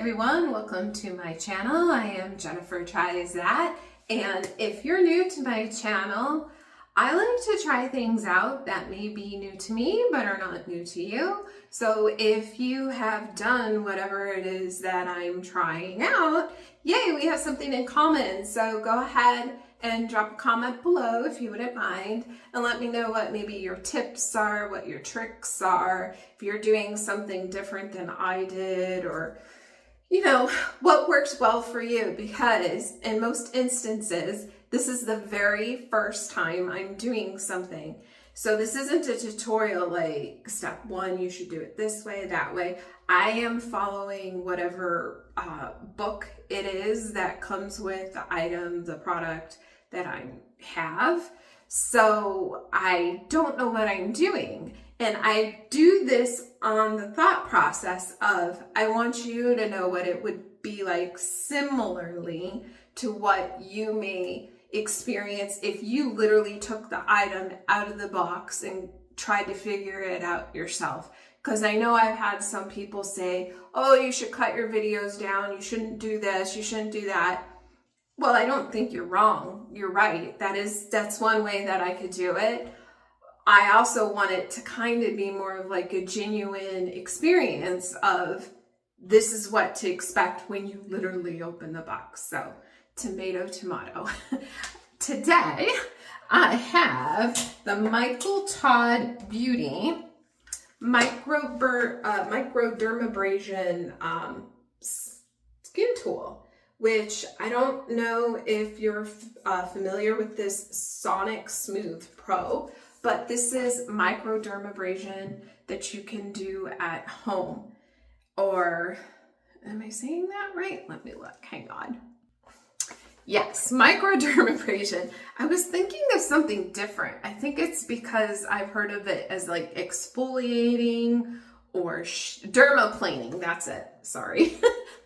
everyone, welcome to my channel. I am Jennifer Tries That, and if you're new to my channel, I like to try things out that may be new to me but are not new to you. So if you have done whatever it is that I'm trying out, yay, we have something in common. So go ahead and drop a comment below if you wouldn't mind, and let me know what maybe your tips are, what your tricks are, if you're doing something different than I did, or you know, what works well for you, because in most instances, this is the very first time I'm doing something. So this isn't a tutorial like step one, you should do it this way, that way. I am following whatever book it is that comes with the item, the product that I have. So I don't know what I'm doing. And I do this on the thought process of, I want you to know what it would be like similarly to what you may experience if you literally took the item out of the box and tried to figure it out yourself. Because I know I've had some people say, oh, you should cut your videos down, you shouldn't do this, you shouldn't do that. Well, I don't think you're wrong. You're right. That's one way that I could do it. I also want it to kind of be more of like a genuine experience of this is what to expect when you literally open the box. So tomato, tomato. Today I have the Michael Todd Beauty microdermabrasion skin tool, which I don't know if you're familiar with this Sonicsmooth Pro, but this is microdermabrasion that you can do at home. Or, am I saying that right? Let me look, hang on. Yes, microdermabrasion. I was thinking of something different. I think it's because I've heard of it as like exfoliating or dermaplaning. That's it, sorry.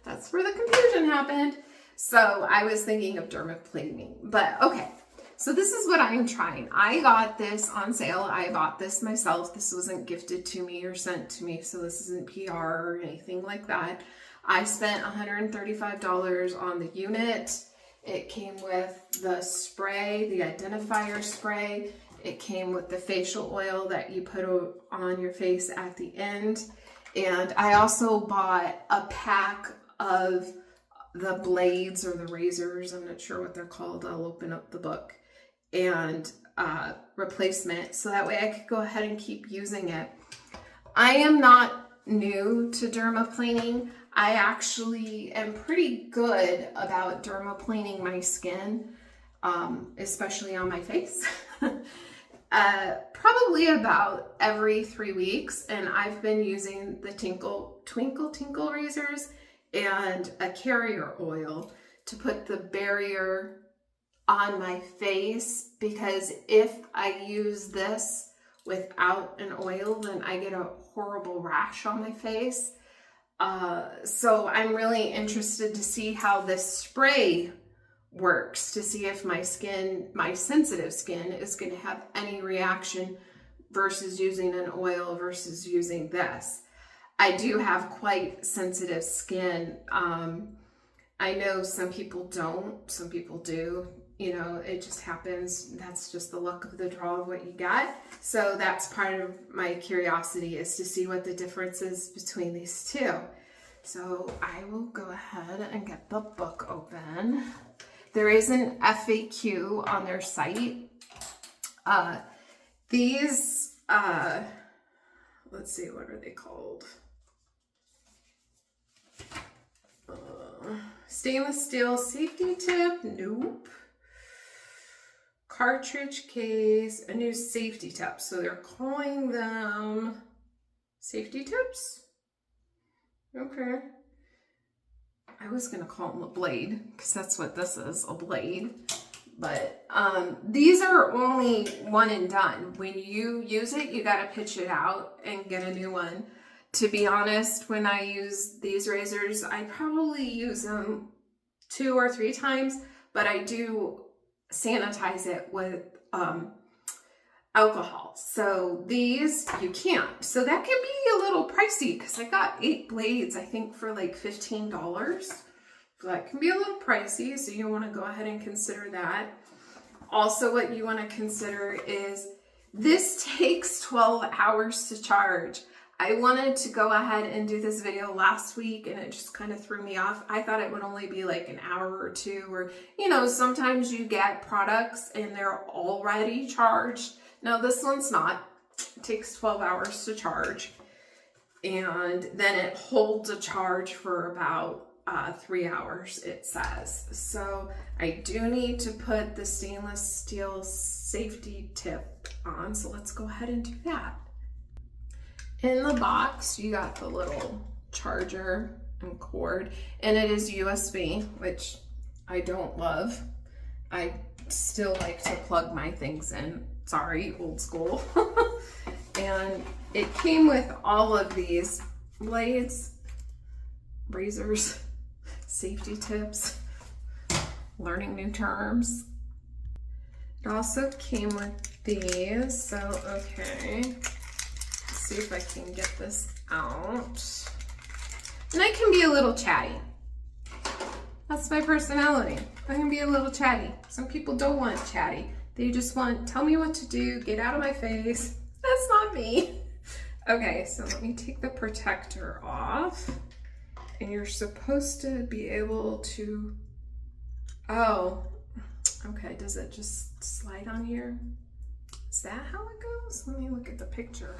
That's where the confusion happened. So I was thinking of dermaplaning, but okay. So this is what I'm trying. I got this on sale. I bought this myself. This wasn't gifted to me or sent to me, so this isn't PR or anything like that. I spent $135 on the unit. It came with the spray, the identifier spray. It came with the facial oil that you put on your face at the end. And I also bought a pack of the blades or the razors. I'm not sure what they're called. I'll open up the book. And replacement, so that way I could go ahead and keep using it. I am not new to dermaplaning. I actually am pretty good about dermaplaning my skin, especially on my face. Probably about every 3 weeks, and I've been using the Twinkle razors and a carrier oil to put the barrier on my face, because if I use this without an oil, then I get a horrible rash on my face. So I'm really interested to see how this spray works, to see if my skin, my sensitive skin, is going to have any reaction versus using an oil versus using this. I do have quite sensitive skin. I know some people don't, some people do. You know, it just happens. That's just the luck of the draw of what you got. So that's part of my curiosity, is to see what the difference is between these two. So I will go ahead and get the book open. There is an FAQ on their site. Let's see, what are they called? Stainless steel safety tip? Nope. Cartridge case, a new safety tip. So they're calling them safety tips? Okay. I was going to call them a blade, because that's what this is, a blade. But these are only one and done. When you use it, you got to pitch it out and get a new one. To be honest, when I use these razors, I probably use them 2 or 3 times, but I do sanitize it with alcohol. So these you can't. So that can be a little pricey because I got 8 blades, I think for like $15. So that can be a little pricey. So you want to go ahead and consider that. Also, what you want to consider is this takes 12 hours to charge. I wanted to go ahead and do this video last week and it just kind of threw me off. I thought it would only be like an hour or two, or, you know, sometimes you get products and they're already charged. No, this one's not. It takes 12 hours to charge. And then it holds a charge for about 3 hours, it says. So I do need to put the stainless steel safety tip on. So let's go ahead and do that. In the box, you got the little charger and cord, and it is USB, which I don't love. I still like to plug my things in. Sorry, old school. And it came with all of these blades, razors, safety tips, learning new terms. It also came with these, so okay. See if I can get this out. And I can be a little chatty. That's my personality. I can be a little chatty. Some people don't want chatty. They just want, tell me what to do, get out of my face. That's not me. Okay, so let me take the protector off. And you're supposed to be able to, oh, okay, does it just slide on here? Is that how it goes? Let me look at the picture.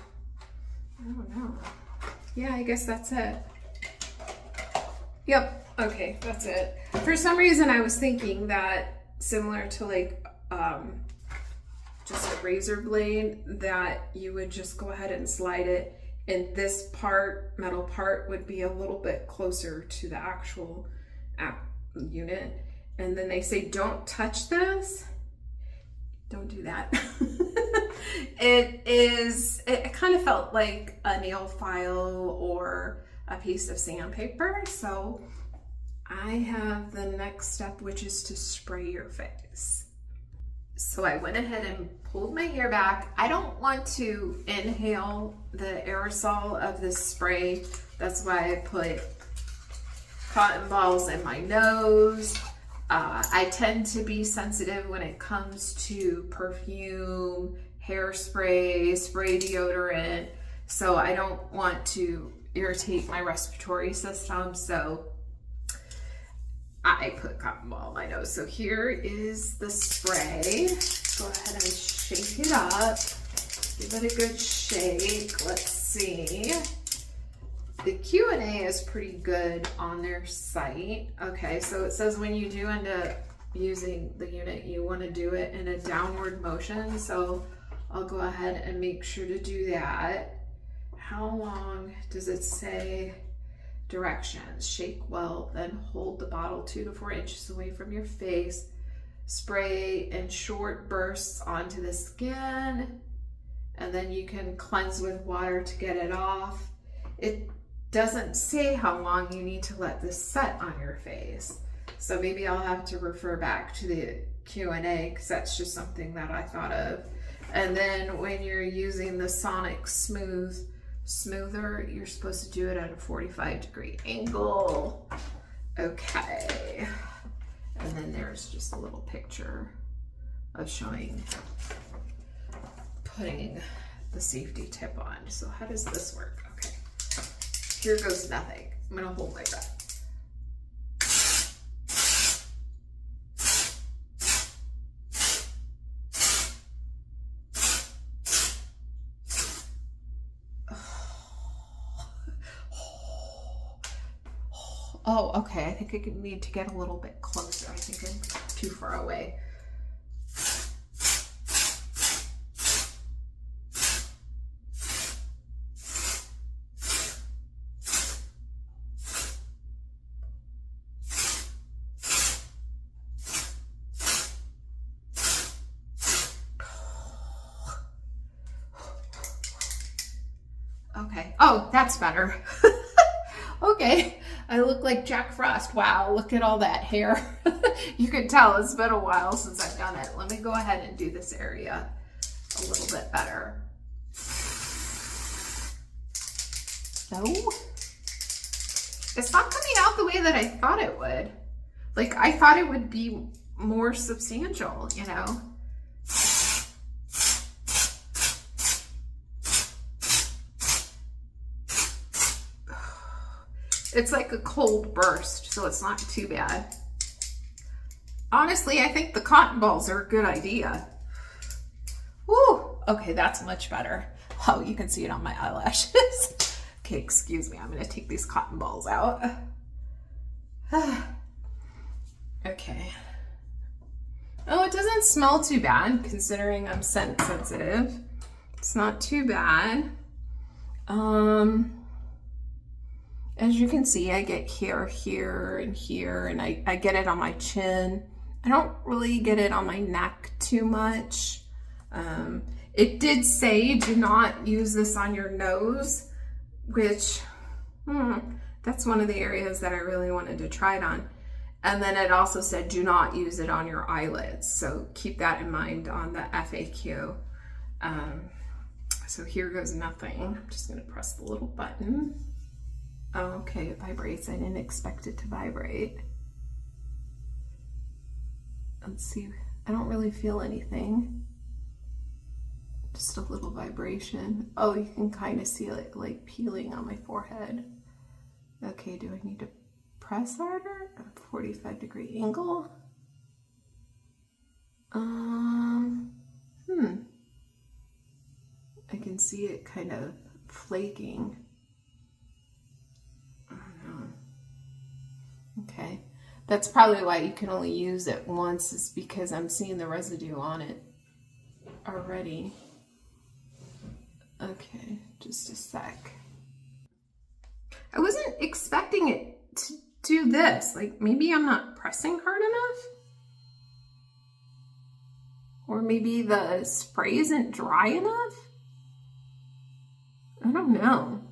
I don't know. Yeah, I guess that's it. Yep, okay, that's it. For some reason I was thinking that similar to like just a razor blade, that you would just go ahead and slide it and this part, metal part, would be a little bit closer to the actual unit. And then they say don't touch this. Don't do that. It kind of felt like a nail file or a piece of sandpaper. So I have the next step, which is to spray your face. So I went ahead and pulled my hair back. I don't want to inhale the aerosol of this spray. That's why I put cotton balls in my nose. I tend to be sensitive when it comes to perfume, hairspray, spray deodorant. So I don't want to irritate my respiratory system. So I put cotton ball in my nose. So here is the spray. Go ahead and shake it up. Give it a good shake. Let's see. The Q&A is pretty good on their site. Okay, so it says when you do end up using the unit, you want to do it in a downward motion. So I'll go ahead and make sure to do that. How long does it say? Directions. Shake well, then hold the bottle 2 to 4 inches away from your face. Spray in short bursts onto the skin, and then you can cleanse with water to get it off. It doesn't say how long you need to let this set on your face. So maybe I'll have to refer back to the Q&A because that's just something that I thought of. And then when you're using the Sonicsmooth smoother, you're supposed to do it at a 45-degree angle. Okay. And then there's just a little picture of showing putting the safety tip on. So how does this work? Okay. Here goes nothing. I'm gonna hold my breath. Oh, okay. I think I need to get a little bit closer. I think I'm too far away. Okay. Oh, that's better. Okay. I look like Jack Frost. Wow, look at all that hair. You can tell it's been a while since I've done it. Let me go ahead and do this area. a little bit better. No, it's not coming out the way that I thought it would. Like, I thought it would be more substantial, you know? It's like a cold burst, so it's not too bad. Honestly, I think the cotton balls are a good idea. Woo! Okay, that's much better. Oh, you can see it on my eyelashes. Okay, excuse me, I'm gonna take these cotton balls out. Okay. Oh, it doesn't smell too bad considering I'm scent sensitive. It's not too bad. As you can see, I get hair here and here, and I get it on my chin. I don't really get it on my neck too much. It did say do not use this on your nose, which that's one of the areas that I really wanted to try it on. And then it also said do not use it on your eyelids. So keep that in mind on the FAQ. So here goes nothing. I'm just gonna press the little button. Oh, okay, it vibrates. I didn't expect it to vibrate. Let's see, I don't really feel anything. Just a little vibration. Oh, you can kind of see it like peeling on my forehead. Okay, do I need to press harder? A 45-degree angle? I can see it kind of flaking. I don't know. Okay. That's probably why you can only use it once, is because I'm seeing the residue on it already. Okay, just a sec. I wasn't expecting it to do this. Like, maybe I'm not pressing hard enough? Or maybe the spray isn't dry enough? I don't know.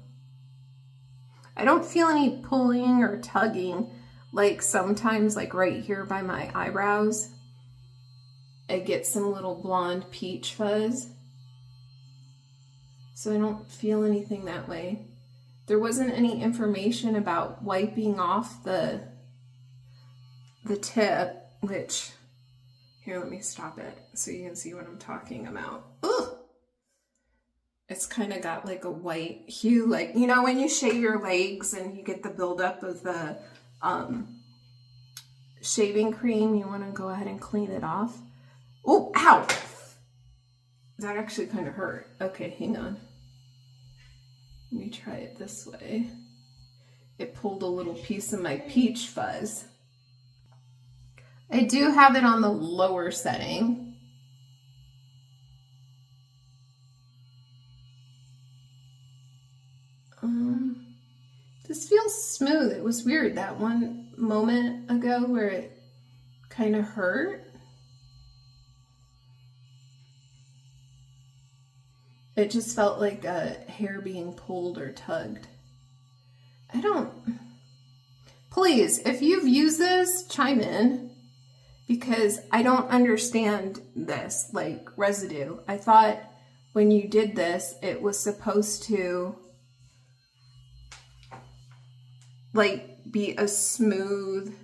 I don't feel any pulling or tugging. Like sometimes, like right here by my eyebrows, I get some little blonde peach fuzz. So I don't feel anything that way. There wasn't any information about wiping off the tip, which, here, let me stop it so you can see what I'm talking about. Ugh! It's kind of got like a white hue, like, you know, when you shave your legs and you get the buildup of the shaving cream, you want to go ahead and clean it off. Oh, ow! That actually kind of hurt. Okay, hang on. Let me try it this way. It pulled a little piece of my peach fuzz. I do have it on the lower setting. This feels smooth. It was weird that one moment ago where it kind of hurt. It just felt like a hair being pulled or tugged. Please, if you've used this, chime in, because I don't understand this, like residue. I thought when you did this, it was supposed to like be a smooth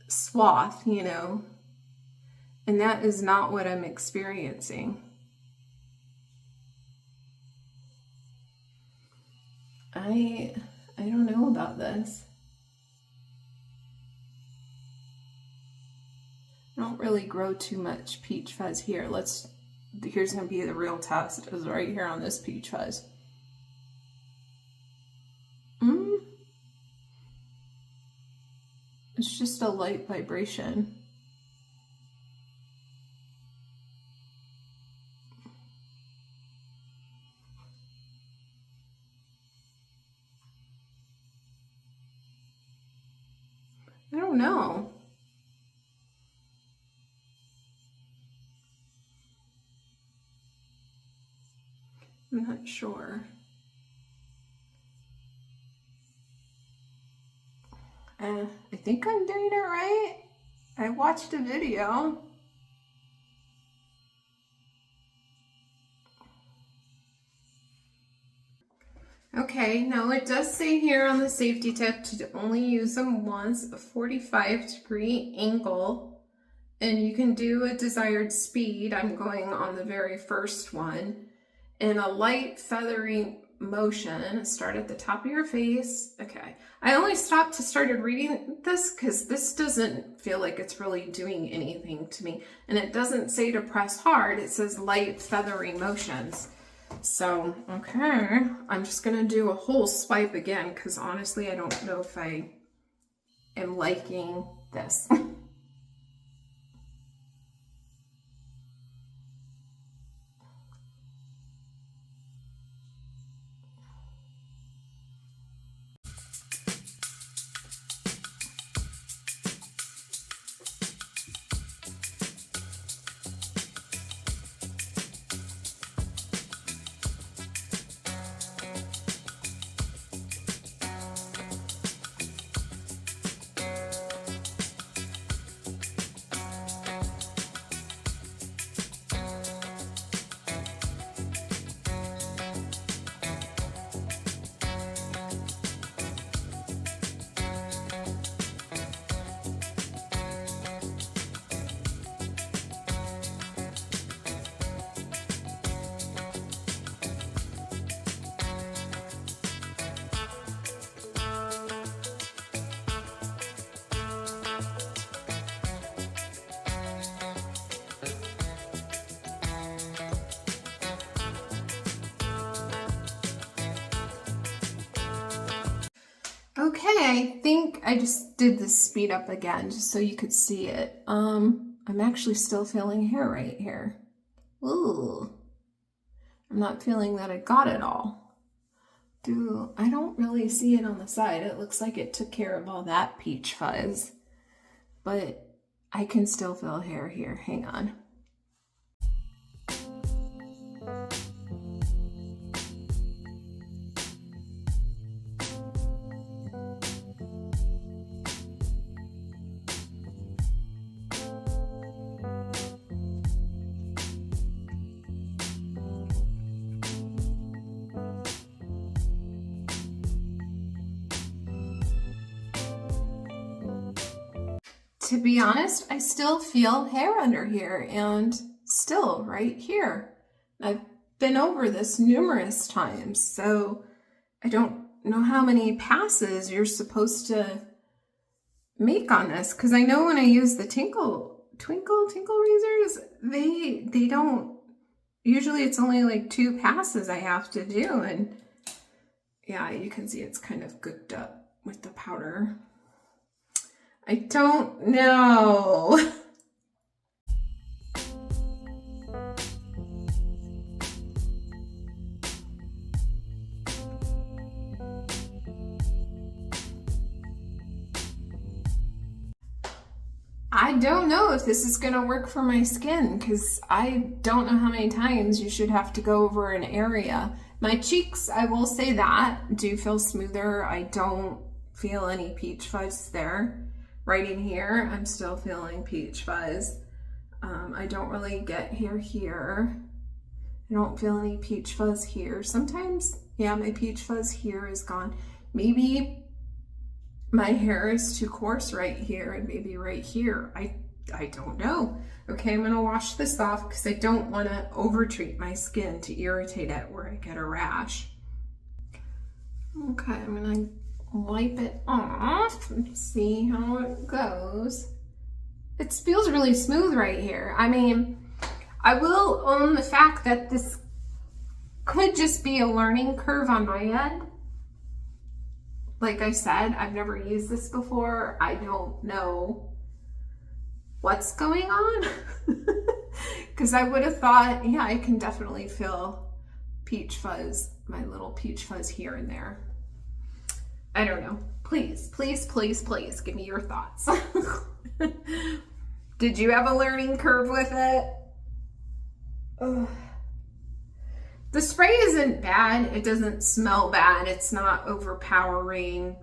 swath, you know, and that is not what I'm experiencing. I don't know about this. I don't really grow too much peach fuzz here. Here's gonna be the real test, is right here on this peach fuzz. It's just a light vibration. I don't know. I'm not sure. I think I'm doing it right. I watched a video. Okay, now it does say here on the safety tip to only use them once, a 45-degree angle, and you can do a desired speed. I'm going on the very first one, and a light feathery motion. Start at the top of your face. Okay, I only stopped to started reading this because this doesn't feel like it's really doing anything to me, and it doesn't say to press hard. It says light feathery motions. So, okay, I'm just going to do a whole swipe again because honestly, I don't know if I am liking this. Okay, I think I just did the speed up again just so you could see it. I'm actually still feeling hair right here. Ooh. I'm not feeling that I got it all. I don't really see it on the side. It looks like it took care of all that peach fuzz. But I can still feel hair here. Hang on. To be honest, I still feel hair under here and still right here. I've been over this numerous times, so I don't know how many passes you're supposed to make on this, because I know when I use the twinkle razors, they don't, usually it's only like 2 passes I have to do, and yeah, you can see it's kind of gooked up with the powder. I don't know. I don't know if this is going to work for my skin because I don't know how many times you should have to go over an area. My cheeks, I will say that, do feel smoother. I don't feel any peach fuzz there. Right in here, I'm still feeling peach fuzz. I don't really get hair here. I don't feel any peach fuzz here. Sometimes, yeah, my peach fuzz here is gone. Maybe my hair is too coarse right here and maybe right here. I don't know. Okay, I'm gonna wash this off because I don't want to over-treat my skin to irritate it where I get a rash. Okay, I'm gonna wipe it off and see how it goes. It feels really smooth right here. I mean, I will own the fact that this could just be a learning curve on my end. Like I said, I've never used this before. I don't know what's going on. Because I would have thought, yeah, I can definitely feel peach fuzz, my little peach fuzz here and there. I don't know. Please, please, please, please give me your thoughts. Did you have a learning curve with it? Ugh. The spray isn't bad. It doesn't smell bad. It's not overpowering.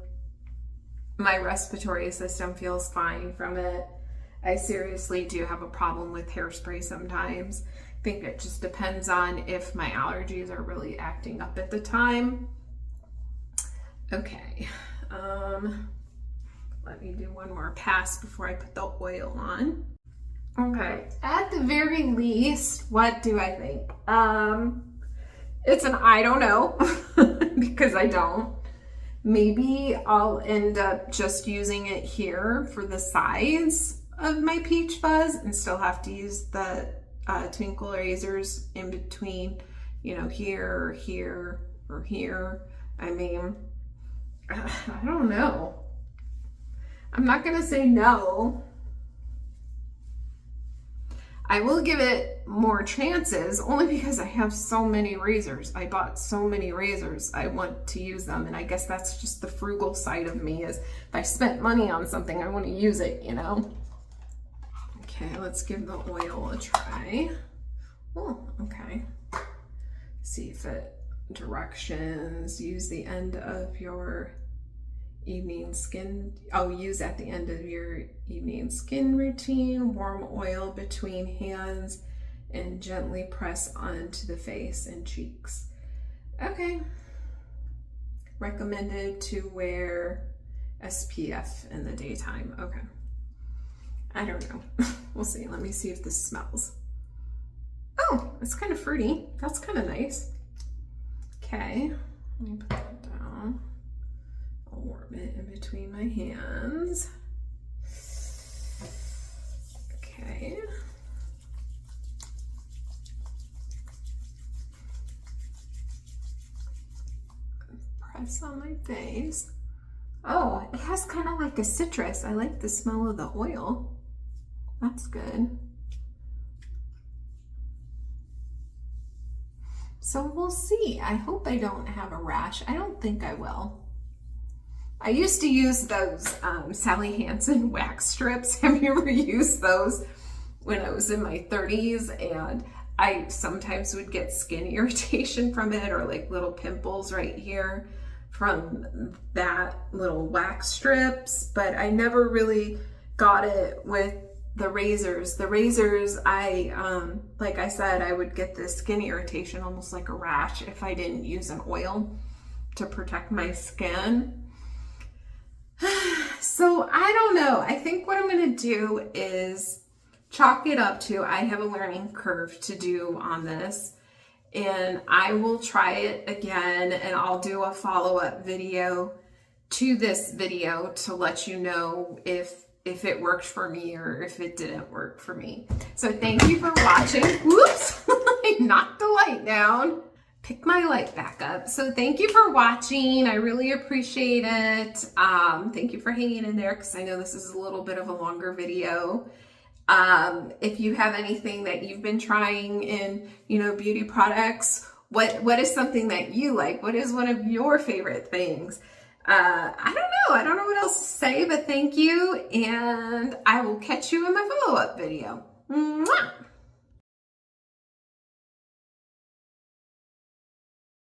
My respiratory system feels fine from it. I seriously do have a problem with hairspray sometimes. I think it just depends on if my allergies are really acting up at the time. Okay, let me do one more pass before I put the oil on. Okay, at the very least, what do I think? It's an I don't know, because I don't. Maybe I'll end up just using it here for the sides of my peach fuzz and still have to use the twinkle razors in between, you know, here or here or here. I mean, I don't know. I'm not gonna say no. I will give it more chances only because I have so many razors. I bought so many razors. I want to use them, and I guess that's just the frugal side of me, is if I spent money on something, I want to use it, you know? Okay, let's give the oil a try. Oh, okay. See if it directions. Use the end of your evening skin. Use at the end of your evening skin routine. Warm oil between hands and gently press onto the face and cheeks. Okay. Recommended to wear SPF in the daytime. Okay. I don't know. We'll see. Let me see if this smells. Oh, it's kind of fruity. That's kind of nice. Okay. Let me put that down. I'll warm it in between my hands. Okay. Press on my face. Oh, it has kind of like a citrus. I like the smell of the oil. That's good. So we'll see. I hope I don't have a rash. I don't think I will. I used to use those Sally Hansen wax strips. Have you ever used those? When I was in my 30s, and I sometimes would get skin irritation from it, or like little pimples right here from that little wax strips, but I never really got it with the razors. The razors, like I said, I would get this skin irritation, almost like a rash, if I didn't use an oil to protect my skin. So I don't know. I think what I'm going to do is chalk it up to, I have a learning curve to do on this, and I will try it again, and I'll do a follow-up video to this video to let you know if it worked for me or if it didn't work for me. So thank you for watching. Whoops, I knocked the light down. Pick my light back up. So thank you for watching. I really appreciate it. Thank you for hanging in there, because I know this is a little bit of a longer video. If you have anything that you've been trying in, beauty products, what is something that you like? What is one of your favorite things? I don't know what else to say, but thank you, and I will catch you in my follow-up video. Mwah!